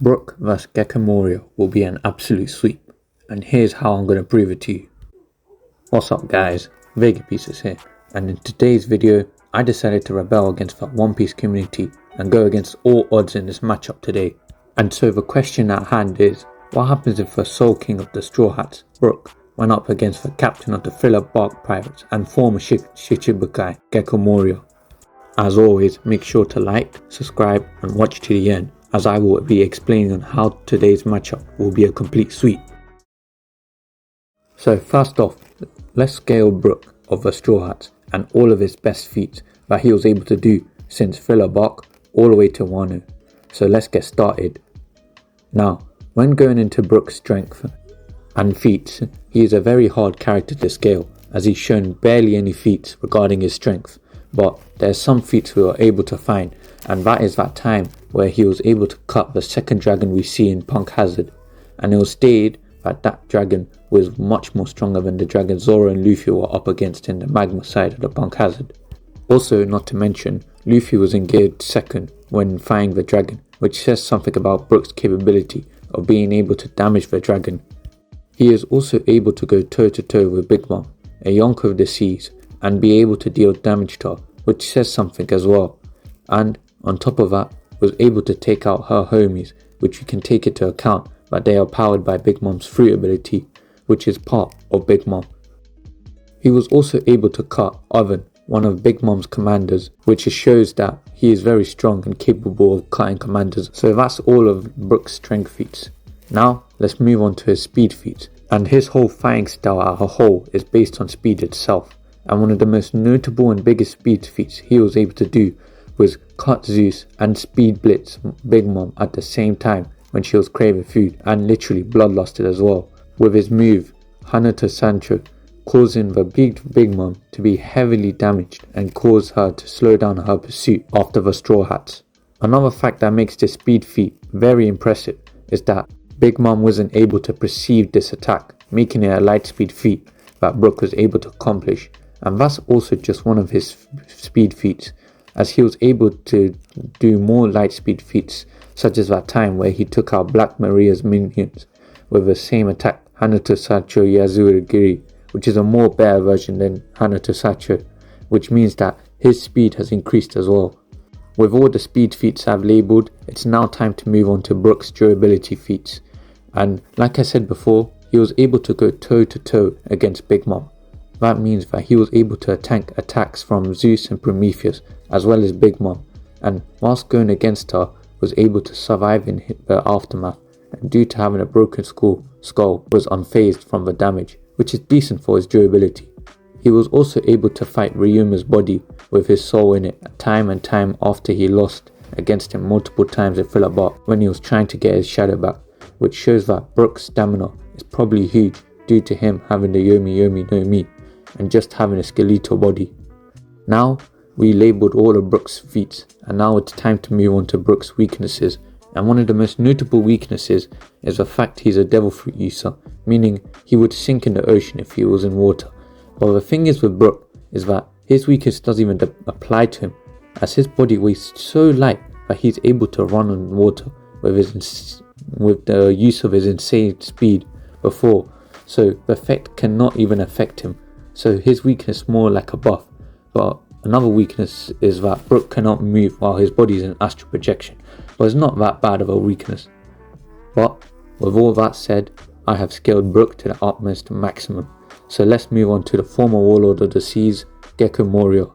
Brook vs Gecko Moria will be an absolute sweep, and here's how I'm going to prove it to you. What's up guys, Vega Pieces here, and in today's video I decided to rebel against the One Piece community and go against all odds in this matchup today. And so the question at hand is, what happens if the Soul King of the Straw Hats, Brook, went up against the captain of the Thriller Bark Pirates and former Shichibukai, Gecko Moria? As always, make sure to like, subscribe and watch to the end, as I will be explaining on how today's matchup will be a complete sweep. So first off, let's scale Brook of the Straw Hats and all of his best feats that he was able to do since Thriller Bark all the way to Wano. So let's get started. Now, when going into Brook's strength and feats, he is a very hard character to scale, as he's shown barely any feats regarding his strength. But there's some feats we were able to find, and that is that time where he was able to cut the second dragon we see in Punk Hazard, and it was stated that that dragon was much more stronger than the dragon Zoro and Luffy were up against in the magma side of the Punk Hazard. Also, not to mention, Luffy was engaged second when fighting the dragon, which says something about Brook's capability of being able to damage the dragon. He is also able to go toe to toe with Big Mom, a Yonko of the Seas, and be able to deal damage to her, which says something as well. And on top of that, was able to take out her homies, which we can take into account that they are powered by Big Mom's fruit ability, which is part of Big Mom. He was also able to cut Oven, one of Big Mom's commanders, which shows that he is very strong and capable of cutting commanders. So that's all of Brook's strength feats. Now let's move on to his speed feats, and his whole fighting style as a whole is based on speed itself. And one of the most notable and biggest speed feats he was able to do was cut Zeus and speed blitz Big Mom at the same time when she was craving food, and literally bloodlusted as well, with his move Hanato Sancho, causing the Big Mom to be heavily damaged and cause her to slow down her pursuit after the Straw Hats. Another fact that makes this speed feat very impressive is that Big Mom wasn't able to perceive this attack, making it a light speed feat that Brook was able to accomplish. And that's also just one of his speed feats, as he was able to do more light speed feats, such as that time where he took out Black Maria's minions with the same attack, Hanato Sacho Yazurigiri, which is a more better version than Hanato Sacho, which means that his speed has increased as well. With all the speed feats I've labelled, it's now time to move on to Brook's durability feats. And like I said before, he was able to go toe to toe against Big Mom. That means that he was able to tank attacks from Zeus and Prometheus, as well as Big Mom, and whilst going against her, was able to survive in the aftermath, and due to having a broken skull, was unfazed from the damage, which is decent for his durability. He was also able to fight Ryuma's body with his soul in it time and time after he lost against him multiple times in Thriller Bark when he was trying to get his shadow back, which shows that Brook's stamina is probably huge due to him having the Yomi Yomi no Mi and just having a skeletal body. Now we labelled all of Brook's feats, and now it's time to move on to Brook's weaknesses. And one of the most notable weaknesses is the fact he's a devil fruit user, meaning he would sink in the ocean if he was in water. But the thing is with Brook is that his weakness doesn't even apply to him, as his body weighs so light that he's able to run on water with the use of his insane speed before, so the effect cannot even affect him. So his weakness is more like a buff. But another weakness is that Brook cannot move while his body is in astral projection, but it's not that bad of a weakness. But with all that said, I have scaled Brook to the utmost maximum. So let's move on to the former warlord of the seas, Gecko Moria.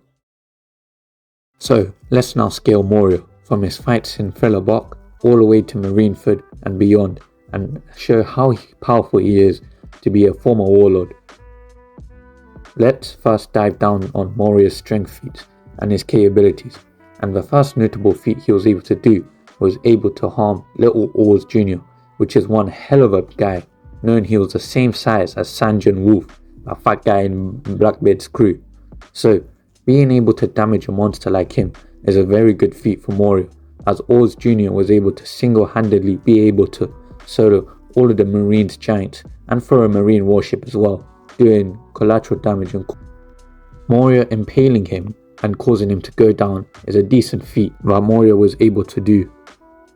So let's now scale Moria from his fights in Thriller Bark all the way to Marineford and beyond, and show how powerful he is to be a former warlord. Let's first dive down on Moria's strength feats and his capabilities, and the first notable feat he was able to do was able to harm Little Oars Jr., which is one hell of a guy, knowing he was the same size as Sanjin Wolf, a fat guy in Blackbeard's crew. So being able to damage a monster like him is a very good feat for Moria, as Oars Jr. was able to single-handedly be able to solo all of the Marines giants and throw a marine warship as well, doing collateral damage. And Moria impaling him and causing him to go down is a decent feat that Moria was able to do.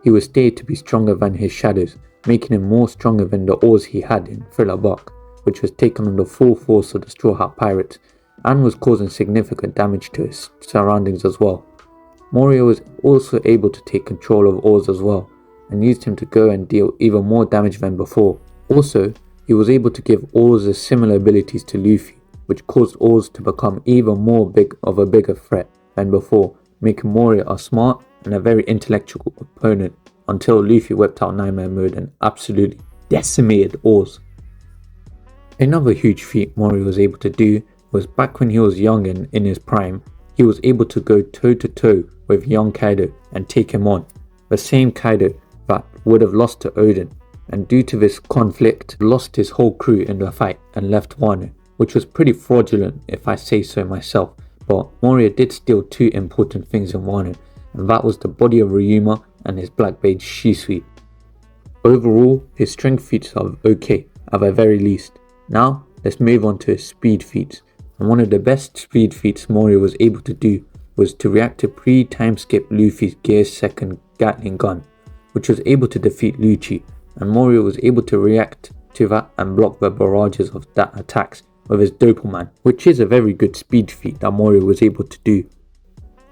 he was stated to be stronger than his shadows, making him more stronger than the ores he had in Thriller Bark, which was taken on the full force of the Straw Hat Pirates, and was causing significant damage to his surroundings as well. Moria was also able to take control of Oars as well, and used him to go and deal even more damage than before. Also, he was able to give Oars similar abilities to Luffy, which caused Oars to become even more a bigger threat than before, making Moria a smart and a very intellectual opponent until Luffy whipped out Nightmare Mode and absolutely decimated Oars. Another huge feat Moria was able to do was back when he was young and in his prime, he was able to go toe to toe with young Kaido and take him on. The same Kaido that would have lost to Odin, and due to this conflict lost his whole crew in the fight and left Wano, which was pretty fraudulent if I say so myself, but Moria did steal two important things in Wano, and that was the body of Ryuma and his black blade Shisui. Overall, his strength feats are okay at the very least. Now, let's move on to his speed feats. And one of the best speed feats Moria was able to do was to react to pre-time skip Luffy's Gear 2nd Gatling gun, which was able to defeat Lucci, and Moria was able to react to that and block the barrages of that attacks with his Doppelman, which is a very good speed feat that Moria was able to do.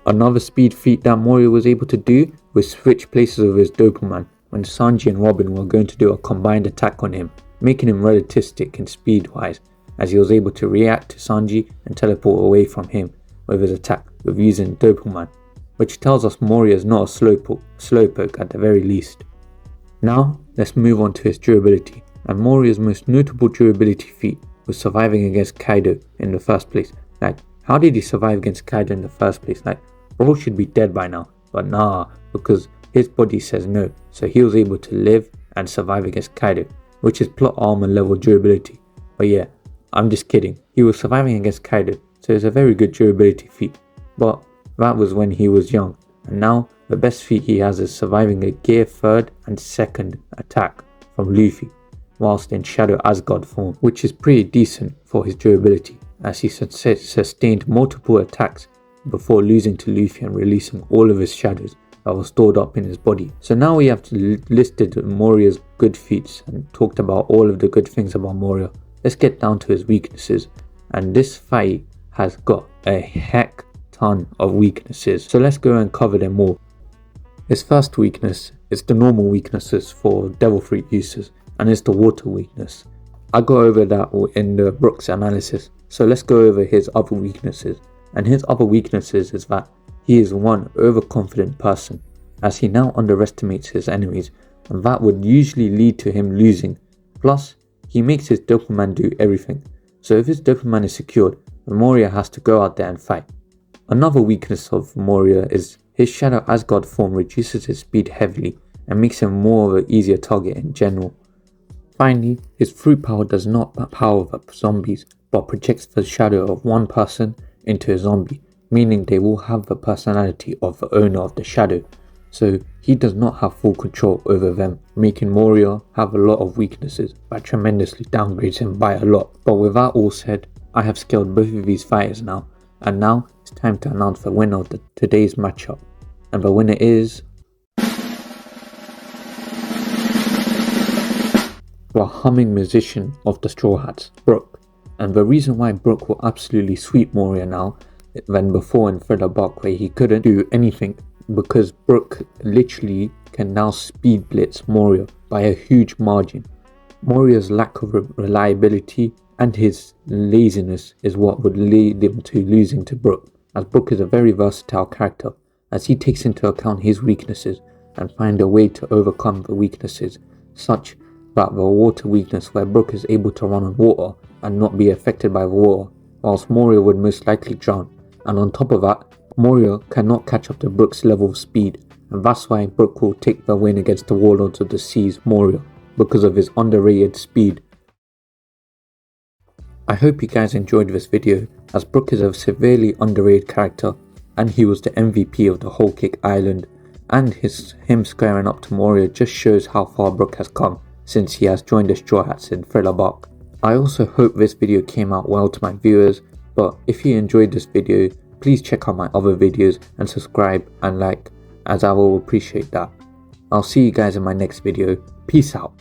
Another speed feat that Moria was able to do was switch places with his Doppelman when Sanji and Robin were going to do a combined attack on him, making him relativistic in speed wise, as he was able to react to Sanji and teleport away from him with his attack with using Doppelman, which tells us Moria is not a slowpoke at the very least. Now let's move on to his durability, and Moria's most notable durability feat was surviving against Kaido in the first place. Like, how did he survive against Kaido in the first place? Like, bro should be dead by now, but nah, because his body says no, so he was able to live and survive against Kaido, which is plot armor level durability. But yeah, I'm just kidding. He was surviving against Kaido, so it's a very good durability feat. But that was when he was young, and now the best feat he has is surviving a Gear 3rd and 2nd attack from Luffy, whilst in Shadow Asgard form, which is pretty decent for his durability, as he sustained multiple attacks before losing to Luffy and releasing all of his shadows that were stored up in his body. So now we have listed Moria's good feats and talked about all of the good things about Moria. Let's get down to his weaknesses, and this fight has got a heck ton of weaknesses, so let's go and cover them all. His first weakness is the normal weaknesses for Devil Fruit users, and it's the water weakness. I go over that in the Brook's analysis, so let's go over his other weaknesses. And his other weaknesses is that he is one overconfident person, as he now underestimates his enemies, and that would usually lead to him losing. Plus, he makes his Doppelman do everything, so if his Doppelman is secured, Moria has to go out there and fight. Another weakness of Moria is his Shadow Asgard form reduces his speed heavily and makes him more of an easier target in general. Finally, his fruit power does not power up zombies, but projects the shadow of one person into a zombie, meaning they will have the personality of the owner of the shadow, so he does not have full control over them, making Moria have a lot of weaknesses that tremendously downgrades him by a lot. But with that all said, I have scaled both of these fighters now, and now it's time to announce the winner of today's matchup, and the winner is the humming musician of the Straw Hats, Brook. And the reason why Brook will absolutely sweep Moria now than before in Thriller Bark, where he couldn't do anything, because Brook literally can now speed blitz Moria by a huge margin. Moria's lack of reliability and his laziness is what would lead him to losing to Brook, as Brook is a very versatile character, as he takes into account his weaknesses and find a way to overcome the weaknesses, such that the water weakness where Brook is able to run on water and not be affected by the water, whilst Moria would most likely drown. And on top of that, Moria cannot catch up to Brook's level of speed, and that's why Brook will take the win against the Warlords of the Seas, Moria, because of his underrated speed. I hope you guys enjoyed this video, as Brook is a severely underrated character, and he was the MVP of the Whole Cake Island, and him squaring up to Moria just shows how far Brook has come since he has joined the Straw Hats in Thriller Bark. I also hope this video came out well to my viewers, but if you enjoyed this video, please check out my other videos and subscribe and like, as I will appreciate that. I'll see you guys in my next video. Peace out.